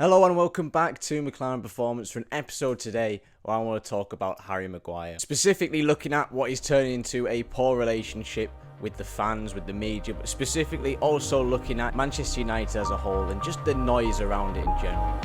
Hello and welcome back to McClaren Performance for an episode today where I want to talk about Harry Maguire. Specifically looking at what is turning into a poor relationship with the fans, with the media, but specifically also looking at Manchester United as a whole and just the noise around it in general.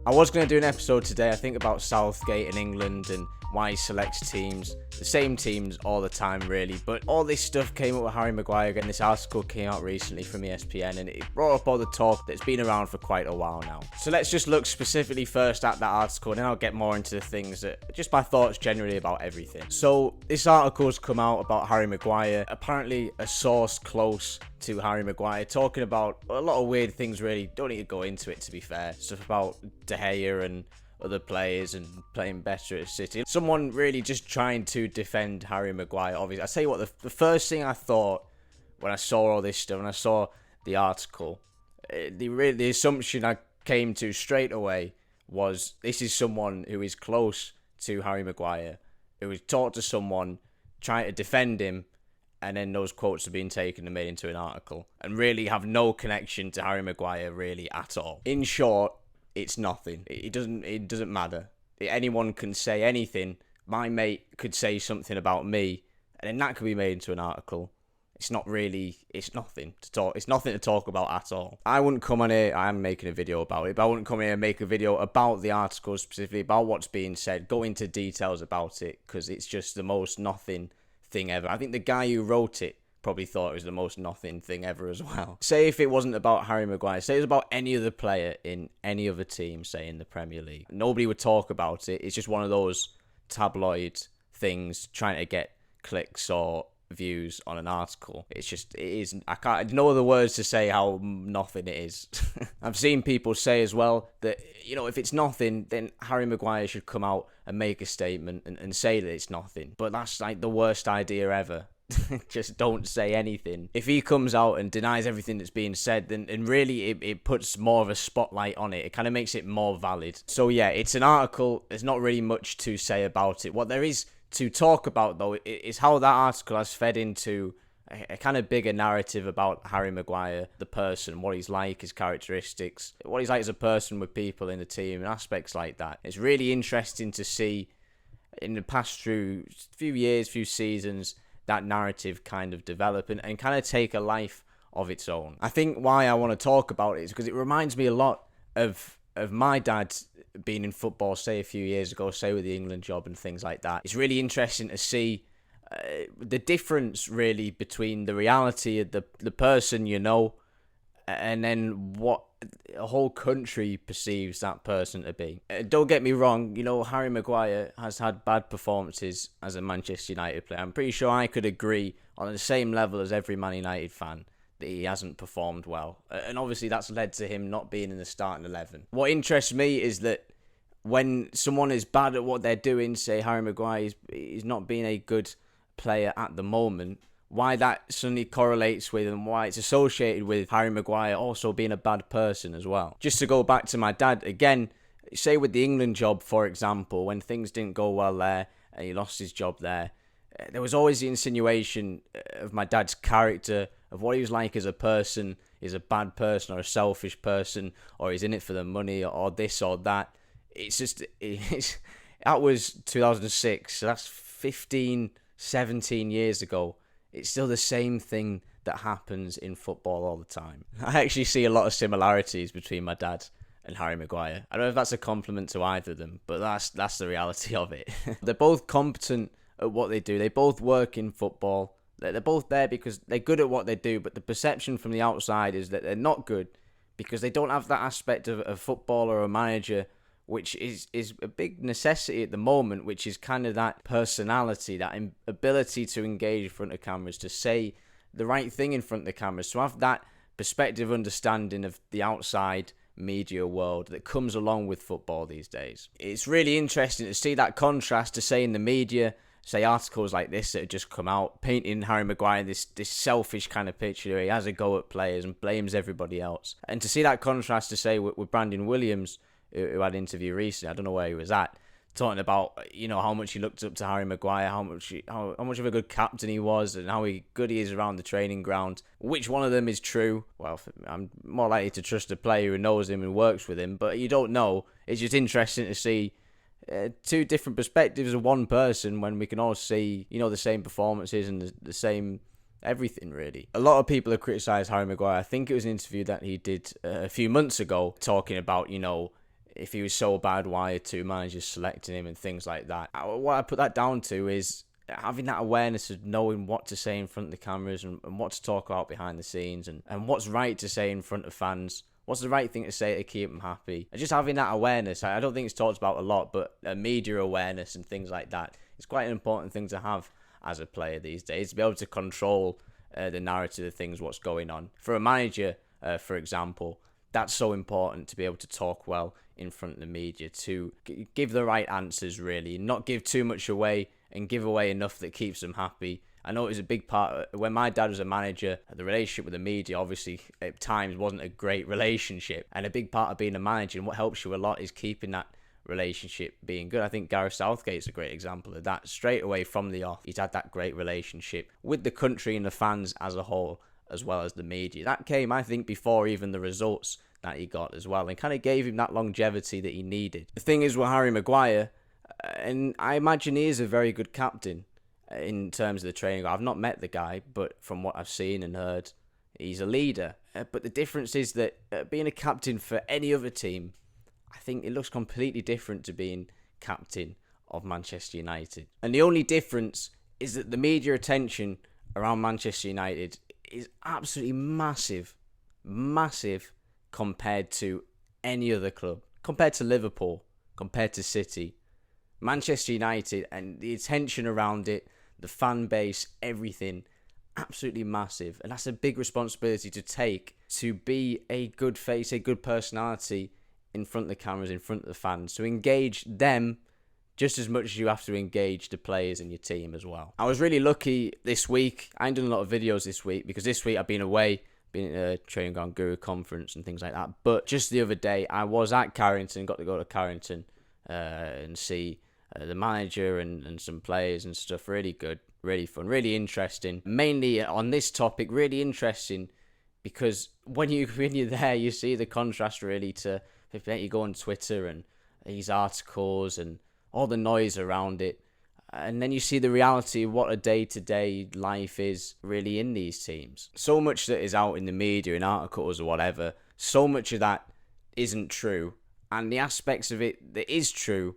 I was going to do an episode today, I think, about Southgate in England and why he selects teams, the same teams all the time really, but all this stuff came up with Harry Maguire again. This article came out recently from ESPN and it brought up all the talk that's been around for quite a while now. So let's just look specifically first at that article and then I'll get more into the things that, just my thoughts generally about everything. So this article's come out about Harry Maguire, apparently a source close to Harry Maguire, talking about a lot of weird things really, don't need to go into it to be fair, stuff about De Gea and other players and playing better at City. Someone really just trying to defend Harry Maguire, obviously. I tell you what, the first thing I thought when I saw all this stuff, when I saw the article, the assumption I came to straight away was this is someone who is close to Harry Maguire, who has talked to someone trying to defend him, and then those quotes are being taken and made into an article, and really have no connection to Harry Maguire really at all. In short, it's nothing. It doesn't matter. Anyone can say anything. My mate could say something about me, and then that could be made into an article. It's nothing to talk. It's nothing to talk about at all. I wouldn't come on here. I'm making a video about it, but I wouldn't come here and make a video about the article specifically, about what's being said, go into details about it, because it's just the most nothing thing ever. I think the guy who wrote it probably thought it was the most nothing thing ever as well. Say if it wasn't about Harry Maguire, say it was about any other player in any other team, say in the Premier League, nobody would talk about it. It's just one of those tabloid things trying to get clicks or views on an article. I no other words to say how nothing it is. I've seen people say as well that, you know, if it's nothing, then Harry Maguire should come out and make a statement and say that it's nothing. But that's like the worst idea ever. Just don't say anything. If he comes out and denies everything that's being said, then really it puts more of a spotlight on it. It kind of makes it more valid. So yeah, it's an article. There's not really much to say about it. What there is to talk about though is how that article has fed into a kind of bigger narrative about Harry Maguire, the person, what he's like, his characteristics, what he's like as a person with people in the team and aspects like that. It's really interesting to see in the past few years, few seasons, that narrative kind of develop and kind of take a life of its own. I think why I want to talk about it is because it reminds me a lot of my dad being in football, say a few years ago, say with the England job and things like that. It's really interesting to see the difference really between the reality of the person you know and then what a whole country perceives that person to be. Don't get me wrong, you know, Harry Maguire has had bad performances as a Manchester United player. I'm pretty sure I could agree on the same level as every Man United fan that he hasn't performed well. And obviously that's led to him not being in the starting 11. What interests me is that when someone is bad at what they're doing, say Harry Maguire is not being a good player at the moment, why that suddenly correlates with and why it's associated with Harry Maguire also being a bad person as well. Just to go back to my dad again, say with the England job, for example, when things didn't go well there and he lost his job there was always the insinuation of my dad's character, of what he was like as a person, is a bad person or a selfish person, or he's in it for the money or this or that. That was 2006, so that's 15, 17 years ago. It's still the same thing that happens in football all the time. I actually see a lot of similarities between my dad and Harry Maguire. I don't know if that's a compliment to either of them, but that's the reality of it. They're both competent at what they do. They both work in football. They're both there because they're good at what they do, but the perception from the outside is that they're not good because they don't have that aspect of a footballer or a manager, which is a big necessity at the moment, which is kind of that personality, that ability to engage in front of cameras, to say the right thing in front of the cameras, to have that perspective understanding of the outside media world that comes along with football these days. It's really interesting to see that contrast, to say in the media, say articles like this that have just come out, painting Harry Maguire this selfish kind of picture where he has a go at players and blames everybody else. And to see that contrast, to say with Brandon Williams, who had an interview recently, I don't know where he was at, talking about, how much he looked up to Harry Maguire, how much of a good captain he was, and how good he is around the training ground. Which one of them is true? Well, I'm more likely to trust a player who knows him and works with him, but you don't know. It's just interesting to see two different perspectives of one person when we can all see, the same performances and the same everything, really. A lot of people have criticised Harry Maguire. I think it was an interview that he did a few months ago talking about, if he was so bad, why are two managers selecting him and things like that. What I put that down to is having that awareness of knowing what to say in front of the cameras and what to talk about behind the scenes and what's right to say in front of fans. What's the right thing to say to keep them happy? And just having that awareness, I don't think it's talked about a lot, but media awareness and things like that is quite an important thing to have as a player these days, to be able to control the narrative of things, what's going on. For a manager, for example, that's so important to be able to talk well in front of the media, to give the right answers, really, not give too much away and give away enough that keeps them happy. I know it was a big part when my dad was a manager. The relationship with the media, obviously, at times wasn't a great relationship, and a big part of being a manager and what helps you a lot is keeping that relationship being good. I think Gareth Southgate's a great example of that. Straight away from the off, he's had that great relationship with the country and the fans as a whole, as well as the media. That came, I think, before even the results that he got as well, and kind of gave him that longevity that he needed. The thing is with Harry Maguire, and I imagine he is a very good captain in terms of the training. I've not met the guy, but from what I've seen and heard, he's a leader. But the difference is that being a captain for any other team, I think it looks completely different to being captain of Manchester United. And the only difference is that the media attention around Manchester United is absolutely massive compared to any other club, compared to Liverpool, compared to City. Manchester United and the attention around it, the fan base, everything, absolutely massive. And that's a big responsibility to take, to be a good face, a good personality in front of the cameras, in front of the fans, to engage them just as much as you have to engage the players in your team as well. I was really lucky this week. I ain't done a lot of videos this week because this week I've been away, been at a Training Ground Guru conference and things like that. But just the other day, I was at Carrington, got to go to Carrington and see the manager and some players and stuff. Really good, really fun, really interesting. Mainly on this topic, really interesting because when you're there, you see the contrast really to if you go on Twitter and these articles and all the noise around it, and then you see the reality of what a day-to-day life is really in these teams. So much that is out in the media, in articles or whatever, so much of that isn't true. And the aspects of it that is true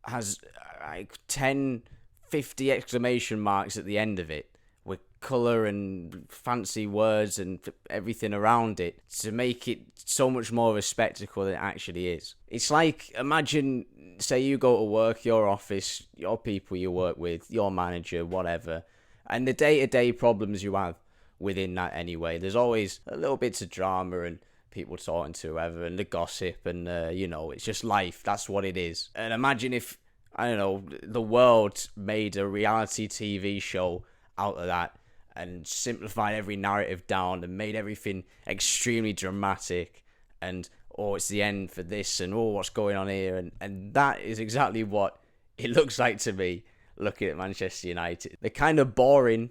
has like 10, 50 exclamation marks at the end of it, with colour and fancy words and everything around it to make it so much more of a spectacle than it actually is. It's like, imagine, say you go to work, your office, your people you work with, your manager, whatever, and the day-to-day problems you have within that anyway. There's always a little bits of drama and people talking to whoever and the gossip and, it's just life. That's what it is. And imagine if, the world made a reality TV show out of that and simplified every narrative down and made everything extremely dramatic and it's the end for this and what's going on here, and that is exactly what it looks like to me looking at Manchester United. The kind of boring,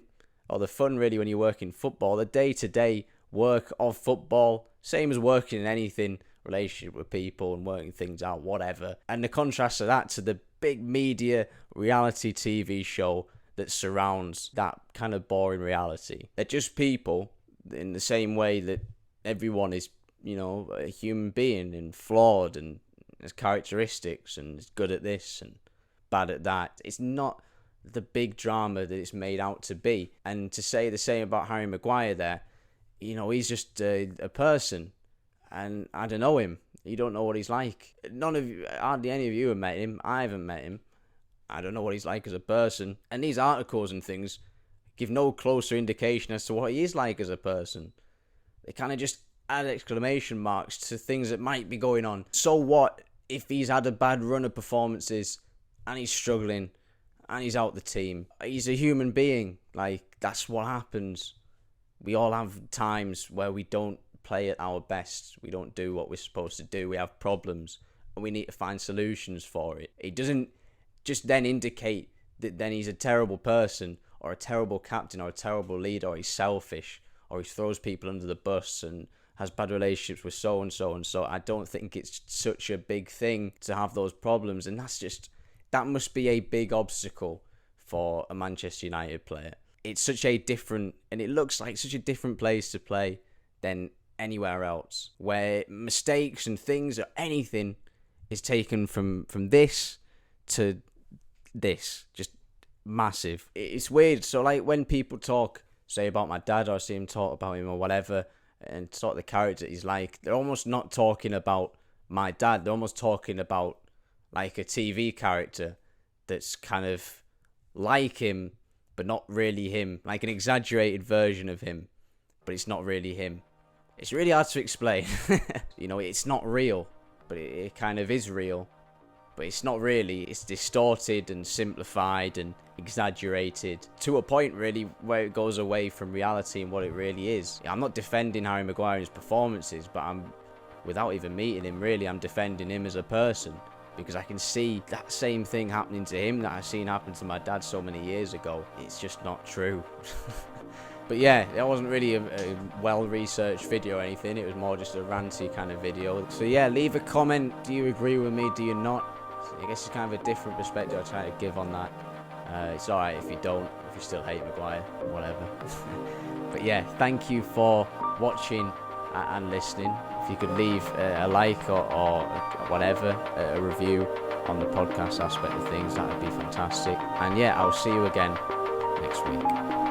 or the fun really when you work in football, the day-to-day work of football, same as working in anything, relationship with people and working things out, whatever, and the contrast of that to the big media reality TV show that surrounds that kind of boring reality. They're just people in the same way that everyone is, a human being and flawed and has characteristics and is good at this and bad at that. It's not the big drama that it's made out to be. And to say the same about Harry Maguire there, he's just a person. And I don't know him. You don't know what he's like. Hardly any of you have met him. I haven't met him. I don't know what he's like as a person. And these articles and things give no closer indication as to what he is like as a person. They kind of just add exclamation marks to things that might be going on. So what if he's had a bad run of performances and he's struggling and he's out the team? He's a human being. That's what happens. We all have times where we don't play at our best. We don't do what we're supposed to do. We have problems. and we need to find solutions for it. It doesn't just then indicate that then he's a terrible person or a terrible captain or a terrible leader, or he's selfish, or he throws people under the bus and has bad relationships with so and so and so. I don't think it's such a big thing to have those problems, and that must be a big obstacle for a Manchester United player. It's such a different, and it looks like such a different place to play than anywhere else, where mistakes and things or anything is taken from this to this, just massive. It's weird. So like when people talk, say about my dad, or see him talk about him or whatever, and sort of the character he's like, they're almost not talking about my dad. They're almost talking about like a TV character that's kind of like him, but not really him, like an exaggerated version of him, but it's not really him. It's really hard to explain. It's not real, but it kind of is real, but it's not really. It's distorted and simplified and exaggerated to a point really where it goes away from reality and what it really is. I'm not defending Harry Maguire and his performances, but without even meeting him really, I'm defending him as a person, because I can see that same thing happening to him that I've seen happen to my dad so many years ago. It's just not true. But yeah, it wasn't really a well-researched video or anything. It was more just a ranty kind of video. So yeah, leave a comment. Do you agree with me? Do you not? I guess it's kind of a different perspective I try to give on that. It's alright if you don't, if you still hate Maguire, whatever. But yeah, thank you for watching and listening. If you could leave a like or whatever, a review on the podcast aspect of things, that would be fantastic. And yeah, I'll see you again next week.